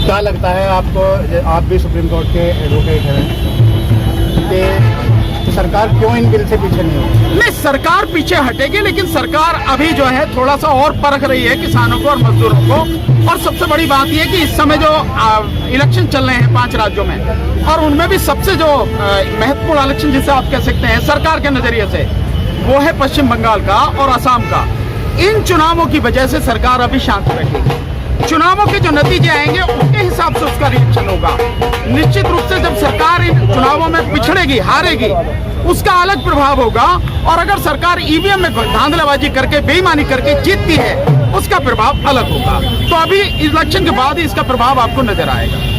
क्या लगता है आपको, आप भी सुप्रीम कोर्ट के एडवोकेट हैं, कि सरकार क्यों इन बिल से पीछे नहीं होगी? नहीं, सरकार पीछे हटेगी, लेकिन सरकार अभी जो है थोड़ा सा और परख रही है किसानों को और मजदूरों को। और सबसे बड़ी बात यह कि इस समय जो इलेक्शन चल रहे हैं 5 राज्यों में, और उनमें भी सबसे जो महत्वपूर्ण इलेक्शन जिसे आप कह सकते हैं सरकार के नजरिए से, वो है पश्चिम बंगाल का और असम का। इन चुनावों की वजह से सरकार अभी शांत बैठेगी। चुनावों के जो नतीजे आएंगे उसके हिसाब से उसका रिएक्शन होगा। निश्चित रूप से जब सरकार इन चुनावों में पिछड़ेगी, हारेगी, उसका अलग प्रभाव होगा। और अगर सरकार ईवीएम में धांधलेबाजी करके, बेईमानी करके जीतती है, उसका प्रभाव अलग होगा। तो अभी इलेक्शन के बाद ही इसका प्रभाव आपको नजर आएगा।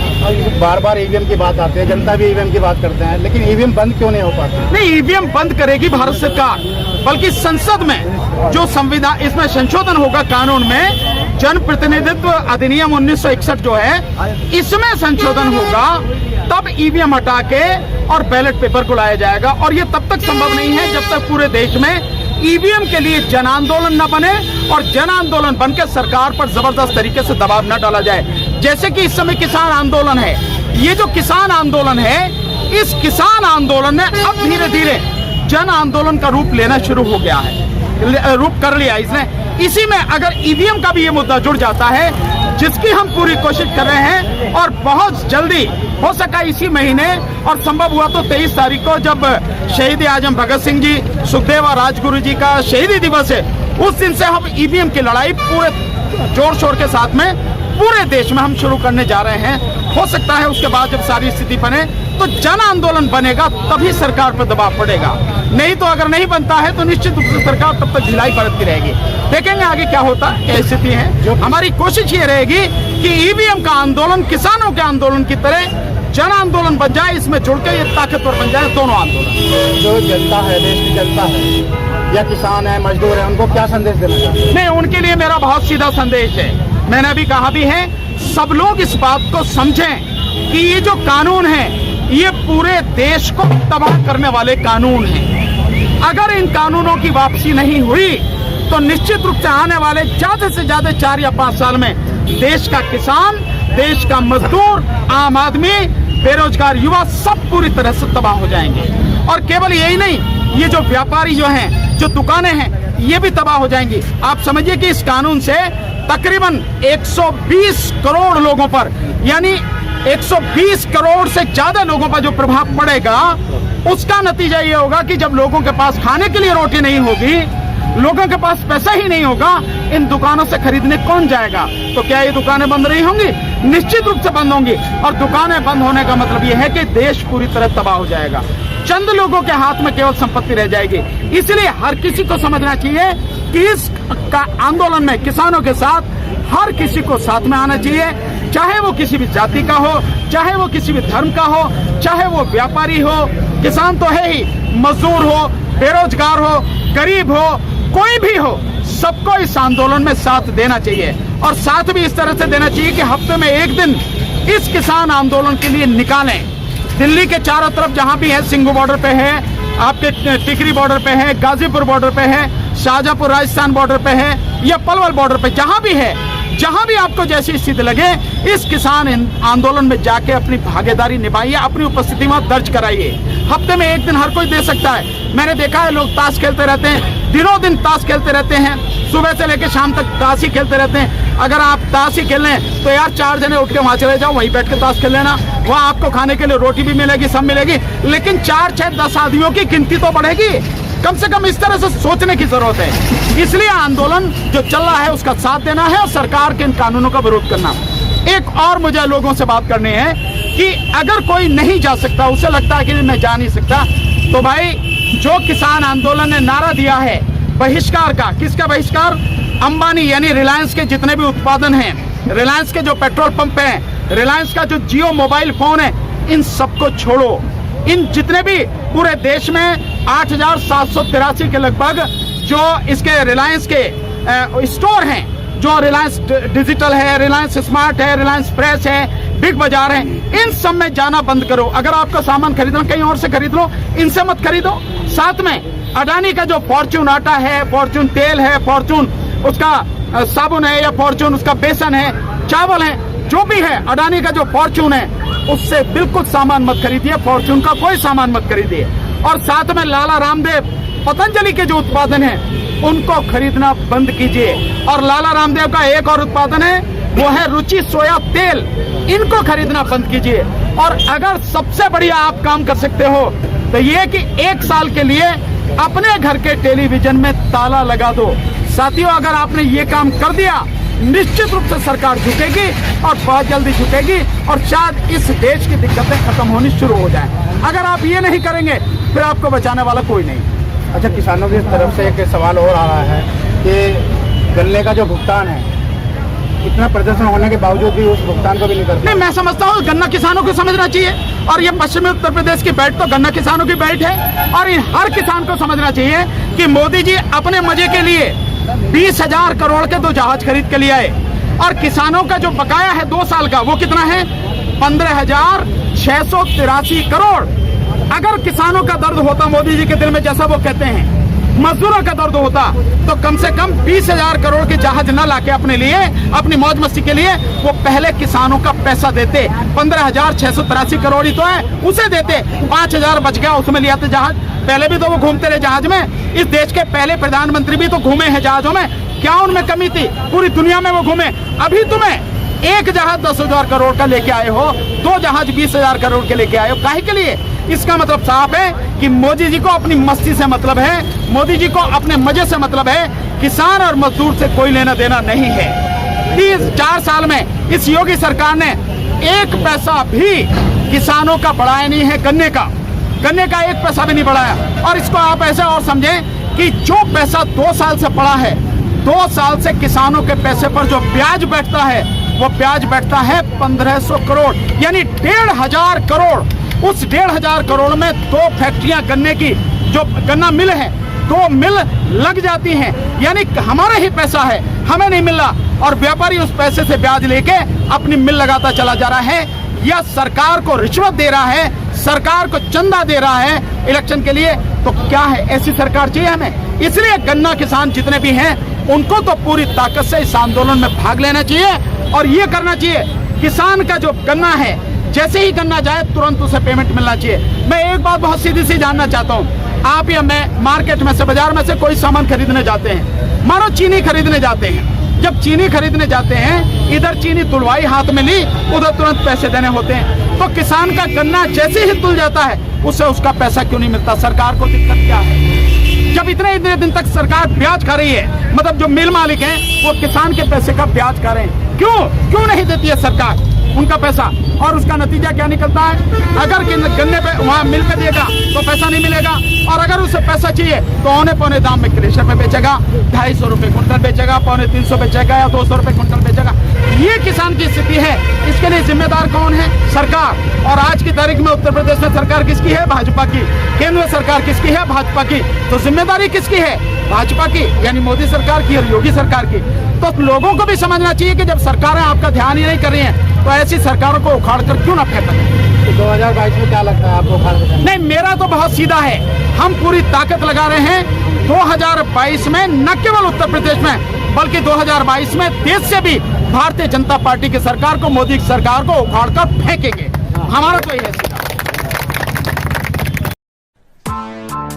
बार बार ईवीएम की बात आती है, जनता भी ईवीएम की बात करते हैं, लेकिन ईवीएम बंद क्यों नहीं हो पाती? नहीं, ईवीएम बंद करेगी भारत सरकार, बल्कि संसद में जो संविधान, इसमें संशोधन होगा कानून में, जन प्रतिनिधित्व अधिनियम 1961 जो है, इसमें संशोधन होगा, तब ईवीएम हटा के और बैलेट पेपर को लाया जाएगा। और ये तब तक संभव नहीं है जब तक पूरे देश में ईवीएम के लिए जन आंदोलन न बने और जन आंदोलन बनकर सरकार पर जबरदस्त तरीके से दबाव न डाला जाए। जैसे कि इस समय किसान आंदोलन है, ये जो किसान आंदोलन है, इस किसान आंदोलन ने अब धीरे धीरे जन आंदोलन का रूप लेना शुरू हो गया है, रूप कर लिया इसने। इसी में अगर ईवीएम का भी ये मुद्दा जुड़ जाता है, जिसकी हम पूरी कोशिश कर रहे हैं, और बहुत जल्दी हो सका इसी महीने, और संभव हुआ तो 23 तारीख को जब शहीद आजम भगत सिंह जी, सुखदेव और राजगुरु जी का शहीदी दिवस है, उस दिन से हम ईवीएम की लड़ाई पूरे जोर शोर के साथ में पूरे देश में हम शुरू करने जा रहे हैं। हो सकता है उसके बाद जब सारी स्थिति बने तो जन आंदोलन बनेगा, तभी सरकार पर दबाव पड़ेगा। नहीं तो अगर नहीं बनता है तो निश्चित रूप से सरकार तब तक ढिलाई बरतती रहेगी। देखेंगे आगे क्या होता है, क्या स्थिति है। हमारी कोशिश ये रहेगी कि ईवीएम का आंदोलन किसानों के आंदोलन की तरह जन आंदोलन बन जाए, इसमें जुड़ के ये ताकतवर बन जाए दोनों आंदोलन। जो जनता है, देश की जनता है, या किसान है, मजदूर है, उनको क्या संदेश देना चाहते हैं? नहीं, उनके लिए मेरा बहुत सीधा संदेश है, मैंने अभी कहा भी है, सब लोग इस बात को समझें कि ये जो कानून है, ये पूरे देश को तबाह करने वाले कानून हैं। अगर इन कानूनों की वापसी नहीं हुई तो निश्चित रूप से आने वाले ज्यादा से ज्यादा 4 या 5 साल में देश का किसान, देश का मजदूर, आम आदमी, बेरोजगार युवा सब पूरी तरह से तबाह हो जाएंगे। और केवल यही नहीं, ये जो व्यापारी जो हैं, जो दुकानें हैं, ये भी तबाह हो जाएंगी। आप समझिए कि इस कानून से तकरीबन 120 करोड़ लोगों पर, यानी 120 करोड़ से ज्यादा लोगों पर जो प्रभाव पड़ेगा, उसका नतीजा ये होगा कि जब लोगों के पास खाने के लिए रोटी नहीं होगी, लोगों के पास पैसा ही नहीं होगा, इन दुकानों से खरीदने कौन जाएगा? तो क्या ये दुकानें बंद नहीं होंगी? निश्चित रूप से बंद होंगी। और दुकानें बंद होने का मतलब ये है कि देश पूरी तरह तबाह हो जाएगा, चंद लोगों के हाथ में केवल संपत्ति रह जाएगी। इसलिए हर किसी को समझना चाहिए कि इस आंदोलन में किसानों के साथ हर किसी को साथ में आना चाहिए, चाहे वो किसी भी जाति का हो, चाहे वो किसी भी धर्म का हो, चाहे वो व्यापारी हो, किसान तो है ही, मजदूर हो, बेरोजगार हो, गरीब हो, कोई भी हो, सबको इस आंदोलन में साथ देना चाहिए। और साथ भी इस तरह से देना चाहिए कि हफ्ते में एक दिन इस किसान आंदोलन के लिए निकालें। दिल्ली के चारों तरफ जहां भी है, सिंघू बॉर्डर पे है, आपके टिकरी बॉर्डर पे है, गाजीपुर बॉर्डर पे है, शाहजहांपुर राजस्थान बॉर्डर पे है, या पलवल बॉर्डर पे, जहां भी है, जहां भी आपको जैसी स्थिति लगे, इस किसान आंदोलन में जाके अपनी भागीदारी निभाइए, अपनी उपस्थिति वहां दर्ज कराइए। हफ्ते में एक दिन हर कोई दे सकता है। मैंने देखा है लोग ताश खेलते रहते हैं, दिनों दिन ताश खेलते रहते हैं, सुबह से लेकर शाम तक ताश ही खेलते रहते हैं। अगर आप ताश ही खेल लें तो यार 4 जने उठ के वहां चले जाओ, वहीं बैठ के ताश खेल लेना, वहां आपको खाने के लिए रोटी भी मिलेगी, सब मिलेगी, लेकिन 4, 6, 10 आदमियों की गिनती तो बढ़ेगी। कम से कम इस तरह से सोचने की जरूरत है। इसलिए आंदोलन जो चल रहा है उसका साथ देना है और सरकार के इन कानूनों का विरोध करना। एक और मुझे लोगों से बात करनी है कि अगर कोई नहीं जा सकता, उसे लगता है कि मैं जा नहीं सकता, तो भाई जो किसान आंदोलन ने नारा दिया है बहिष्कार का, किसका बहिष्कार? अंबानी यानी रिलायंस के जितने भी उत्पादन हैं, रिलायंस के जो पेट्रोल पंप हैं, रिलायंस का जो जियो मोबाइल फोन है, इन सबको छोड़ो। इन जितने भी पूरे देश में 8,783 के लगभग जो इसके रिलायंस के स्टोर हैं, जो रिलायंस डिजिटल है, रिलायंस स्मार्ट है, रिलायंस फ्रेश है, बिग बाजार है, इन सब में जाना बंद करो। अगर आपका सामान खरीदना कहीं और से खरीद लो, इनसे मत खरीदो। साथ में अडानी का जो फॉर्च्यून आटा है, फॉर्च्यून तेल है, फॉर्च्यून उसका साबुन है, या फॉर्च्यून उसका बेसन है, चावल है, जो भी है अडानी का जो फॉर्च्यून है उससे बिल्कुल सामान मत खरीदिए, फॉर्च्यून का कोई सामान मत खरीदिए। और साथ में लाला रामदेव पतंजलि के जो उत्पादन है उनको खरीदना बंद कीजिए। और लाला रामदेव का एक और उत्पादन है वो है रुचि सोया तेल, इनको खरीदना बंद कीजिए। और अगर सबसे बढ़िया आप काम कर सकते हो तो ये कि 1 साल के लिए अपने घर के टेलीविजन में ताला लगा दो। साथियों, अगर आपने ये काम कर दिया निश्चित रूप से सरकार झुकेगी और बहुत जल्दी झुकेगी और शायद इस देश की दिक्कतें खत्म होनी शुरू हो जाए। अगर आप ये नहीं करेंगे फिर आपको बचाने वाला कोई नहीं। अच्छा, किसानों की तरफ से एक सवाल और आ रहा है कि गन्ने का जो भुगतान है, इतना प्रदर्शन होने के बावजूद भी उस भुगतान को भी नहीं करते। नहीं, मैं समझता हूँ गन्ना किसानों को समझना चाहिए और ये पश्चिमी उत्तर प्रदेश की बेल्ट तो गन्ना किसानों की बेल्ट है और इन हर किसान को समझना चाहिए कि मोदी जी अपने मजे के लिए 20,000 करोड़ के 2 जहाज खरीद के लिए आए और किसानों का जो बकाया है 2 साल का वो कितना है 15,683 करोड़। अगर किसानों का दर्द होता मोदी जी के दिल में जैसा वो कहते हैं, मजदूरों का दर्द होता तो कम से कम 20,000 करोड़ के जहाज न लाके अपने लिए अपनी मौज मस्ती के लिए वो पहले किसानों का पैसा देते। 15,683 करोड़ ही तो है, उसे देते। 5,000 बच गया, उसमें ले आते जहाज। पहले भी तो वो घूमते रहे जहाज में। इस देश के पहले प्रधानमंत्री भी तो घूमे हैं जहाजों में, क्या उनमें कमी थी? पूरी दुनिया में वो घूमे। अभी तुम्हें एक जहाज 10,000 करोड़ का लेके आए हो, 2 जहाज 20,000 करोड़ के लेके आए हो, काहे के लिए? इसका मतलब साफ है कि मोदी जी को अपनी मस्ती से मतलब है, मोदी जी को अपने मजे से मतलब है, किसान और मजदूर से कोई लेना देना नहीं है। 4 साल में इस योगी सरकार ने 1 पैसा भी किसानों का बढ़ाया नहीं है। गन्ने का 1 पैसा भी नहीं बढ़ाया। और इसको आप ऐसे और समझें कि जो पैसा 2 साल से पड़ा है, 2 साल से किसानों के पैसे पर जो ब्याज बैठता है वो ब्याज बैठता है 1,500 करोड़, यानी 1,500 करोड़। उस 1,500 करोड़ में 2 फैक्ट्रियां गन्ने की, जो गन्ना मिल है, 2 मिल लग जाती हैं, यानी हमारा ही पैसा है, हमें नहीं मिल रहा और व्यापारी उस पैसे से ब्याज लेके अपनी मिल लगाता चला जा रहा है। या सरकार को रिश्वत दे रहा है, सरकार को चंदा दे रहा है इलेक्शन के लिए। तो क्या है, ऐसी सरकार चाहिए हमें? इसलिए गन्ना किसान जितने भी हैं उनको तो पूरी ताकत से इस आंदोलन में भाग लेना चाहिए और ये करना चाहिए, किसान का जो गन्ना है जैसे ही गन्ना जाए तुरंत उसे पेमेंट मिलना चाहिए। मैं एक बात बहुत सीधी सी जानना चाहता हूँ, आप या मैं मार्केट में से, बाजार में से कोई सामान खरीदने जाते हैं, मानो चीनी खरीदने जाते हैं। जब चीनी खरीदने जाते हैं, इधर चीनी तुलवाई हाथ में ली, उधर तुरंत पैसे देने होते हैं। तो किसान का गन्ना जैसे ही तुल जाता है उससे उसका पैसा क्यों नहीं मिलता? सरकार को दिक्कत क्या है? जब इतने दिन तक सरकार ब्याज खा रही है, मतलब जो मिल मालिक हैं वो किसान के पैसे का ब्याज खा रहे हैं, क्यों नहीं देती है सरकार उनका पैसा? और उसका नतीजा क्या निकलता है? अगर गन्ने पे वहाँ मिल पे देगा तो पैसा नहीं मिलेगा और अगर उसे पैसा चाहिए तो औने पौने दाम में क्रेशर में बेचेगा, 250 रुपये कुंटल बेचेगा, 250 बेचेगा या 200 रुपये कुंटल बेचेगा। ये किसान की स्थिति है। इसके लिए जिम्मेदार कौन है? सरकार। और आज की तारीख में उत्तर प्रदेश में सरकार किसकी है? भाजपा की। केंद्र में सरकार किसकी है? भाजपा की। तो जिम्मेदारी किसकी है? भाजपा की, यानी मोदी सरकार की और योगी सरकार की। तो लोगों को भी समझना चाहिए कि जब सरकारें आपका ध्यान ही नहीं कर रही हैं तो ऐसी सरकारों को उखाड़ कर क्यों ना फेंका जाए? तो 2022 में क्या लगता है आपको उखाड़ कर? नहीं, मेरा तो बहुत सीधा है, हम पूरी ताकत लगा रहे हैं 2022 में, न केवल उत्तर प्रदेश में बल्कि 2022 में देश से भी भारतीय जनता पार्टी की सरकार को, मोदी की सरकार को उखाड़ कर फेंकेंगे। हमारा तो यही है सीधा।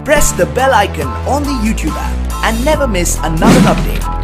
Press the bell icon on the YouTube app and never miss another update.